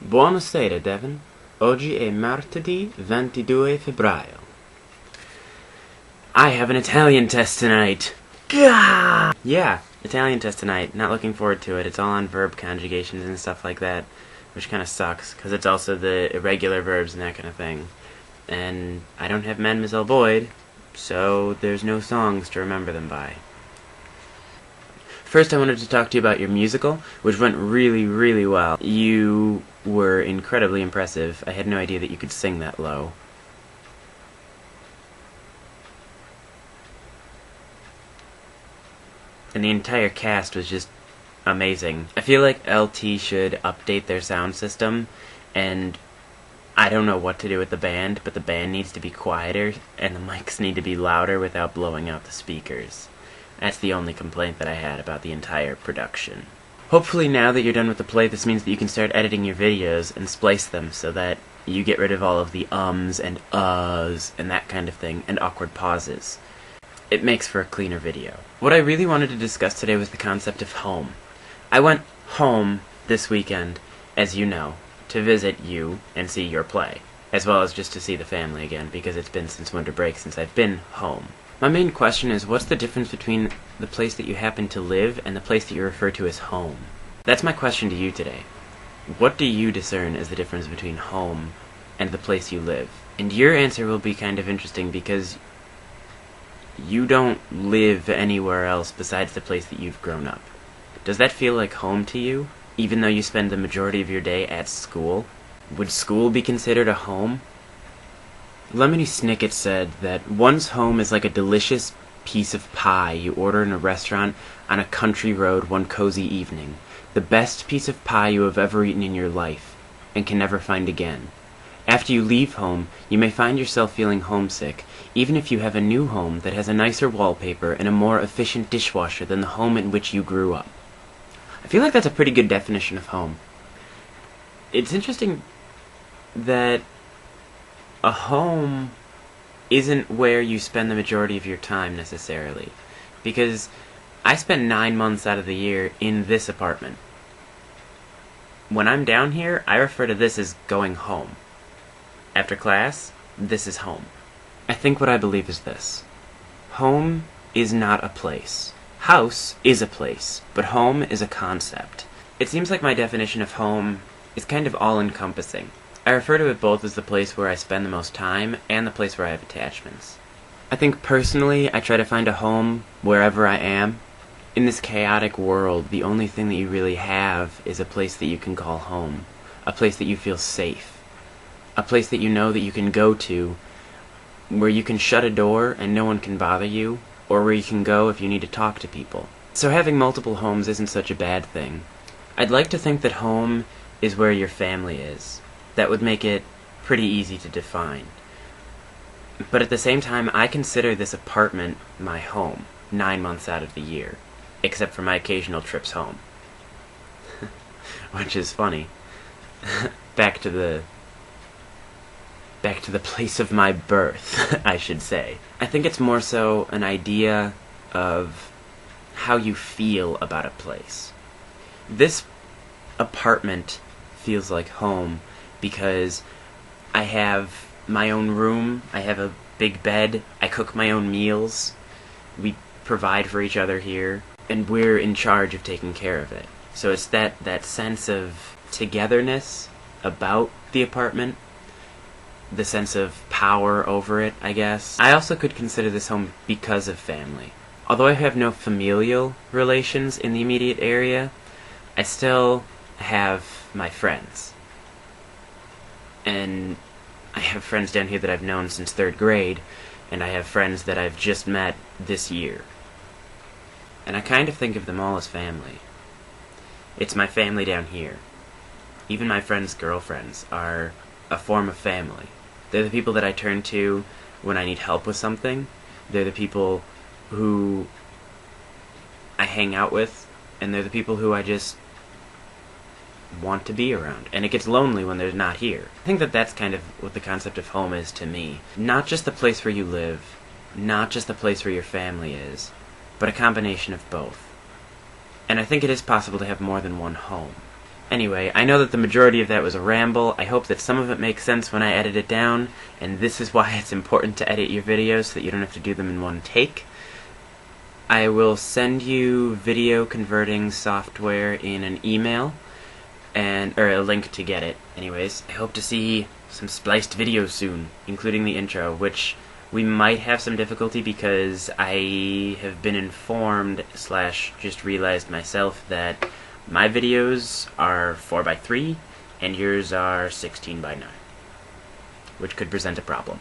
Buonasera, Devon. Oggi è martedì 22 febbraio. I have an Italian test tonight. Gah! Yeah, Italian test tonight. Not looking forward to it. It's all on verb conjugations and stuff like that, which kind of sucks, because it's also the irregular verbs and that kind of thing. And I don't have Mademoiselle Boyd, so there's no songs to remember them by. First, I wanted to talk to you about your musical, which went really, really well. You were incredibly impressive. I had no idea that you could sing that low. And the entire cast was just amazing. I feel like LT should update their sound system, and I don't know what to do with the band, but the band needs to be quieter, and the mics need to be louder without blowing out the speakers. That's the only complaint that I had about the entire production. Hopefully now that you're done with the play, this means that you can start editing your videos and splice them so that you get rid of all of the ums and uhs and that kind of thing, and awkward pauses. It makes for a cleaner video. What I really wanted to discuss today was the concept of home. I went home this weekend, as you know, to visit you and see your play, as well as just to see the family again, because it's been since winter break since I've been home. My main question is, what's the difference between the place that you happen to live and the place that you refer to as home? That's my question to you today. What do you discern as the difference between home and the place you live? And your answer will be kind of interesting because you don't live anywhere else besides the place that you've grown up. Does that feel like home to you, even though you spend the majority of your day at school? Would school be considered a home? Lemony Snicket said that one's home is like a delicious piece of pie you order in a restaurant on a country road one cozy evening, the best piece of pie you have ever eaten in your life, and can never find again. After you leave home, you may find yourself feeling homesick, even if you have a new home that has a nicer wallpaper and a more efficient dishwasher than the home in which you grew up. I feel like that's a pretty good definition of home. It's interesting that a home isn't where you spend the majority of your time necessarily, because I spend 9 months out of the year in this apartment. When I'm down here, I refer to this as going home. After class, this is home. I think what I believe is this. Home is not a place. House is a place, but home is a concept. It seems like my definition of home is kind of all-encompassing. I refer to it both as the place where I spend the most time and the place where I have attachments. I think personally I try to find a home wherever I am. In this chaotic world, the only thing that you really have is a place that you can call home. A place that you feel safe. A place that you know that you can go to, where you can shut a door and no one can bother you, or where you can go if you need to talk to people. So having multiple homes isn't such a bad thing. I'd like to think that home is where your family is. That would make it pretty easy to define. But at the same time, I consider this apartment my home, 9 months out of the year, except for my occasional trips home. Which is funny. Back to the place of my birth, I should say. I think it's more so an idea of how you feel about a place. This apartment feels like home because I have my own room, I have a big bed, I cook my own meals, we provide for each other here, and we're in charge of taking care of it. So it's that sense of togetherness about the apartment, the sense of power over it, I guess. I also could consider this home because of family. Although I have no familial relations in the immediate area, I still have my friends. And I have friends down here that I've known since 3rd grade, and I have friends that I've just met this year. And I kind of think of them all as family. It's my family down here. Even my friends' girlfriends are a form of family. They're the people that I turn to when I need help with something. They're the people who I hang out with, and they're the people who I just want to be around, and it gets lonely when they're not here. I think that that's kind of what the concept of home is to me. Not just the place where you live, not just the place where your family is, but a combination of both. And I think it is possible to have more than one home. Anyway, I know that the majority of that was a ramble. I hope that some of it makes sense when I edit it down, and this is why it's important to edit your videos so that you don't have to do them in one take. I will send you video converting software in an email, or a link to get it. Anyways, I hope to see some spliced videos soon, including the intro, which we might have some difficulty because I have been informed / just realized myself that my videos are 4:3 and yours are 16:9, which could present a problem.